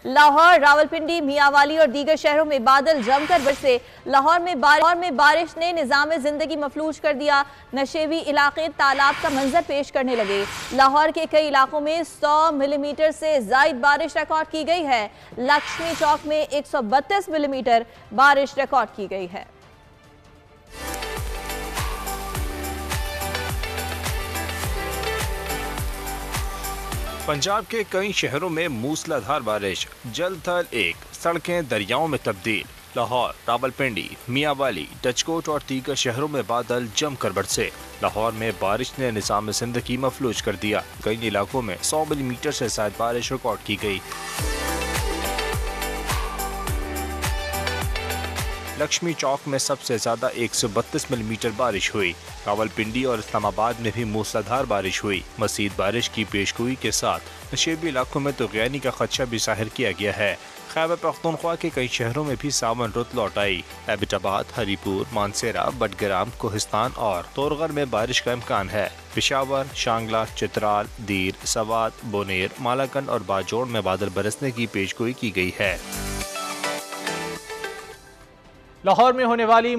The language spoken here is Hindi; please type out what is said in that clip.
लाहौर, रावलपिंडी, मियांवाली और दीगर शहरों में बादल जमकर बरसे। लाहौर में बारिश ने निजाम जिंदगी मफलूज कर दिया। नशेबी इलाके तालाब का मंजर पेश करने लगे। लाहौर के कई इलाकों में 100 मिलीमीटर से जायद बारिश रिकॉर्ड की गई है। लक्ष्मी चौक में 132 मिलीमीटर बारिश रिकॉर्ड की गई है। पंजाब के कई शहरों में मूसलाधार बारिश, जल थल एक, सड़कें दरियाओं में तब्दील। लाहौर, रावलपिंडी, मियांवाली, डचकोट और दीगर शहरों में बादल जमकर बरसे। लाहौर में बारिश ने निज़ाम ज़िंदगी मफलूज कर दिया। कई इलाकों में 100 मिलीमीटर से ज़्यादा बारिश रिकॉर्ड की गई। लक्ष्मी चौक में सबसे ज्यादा 132 मिलीमीटर बारिश हुई। रावलपिंडी और इस्लामाबाद में भी मूसलाधार बारिश हुई। मज़ीद बारिश की पेशगोई के साथ नशेबी इलाकों में तग़यानी का खदशा भी जाहिर किया गया है। खैबर पख्तूनख्वा के कई शहरों में भी सावन रुत लौट आई। एबटाबाद, हरीपुर, मानसेरा, बडग्राम, कोहिस्तान और तोरगर में बारिश का इम्कान है। पेशावर, शांगला, चित्राल, दीर, सवात, बोनेर, मालाकंड और बाजोड़ में बादल बरसने की पेशगोई की गई है। लाहौर में होने वाली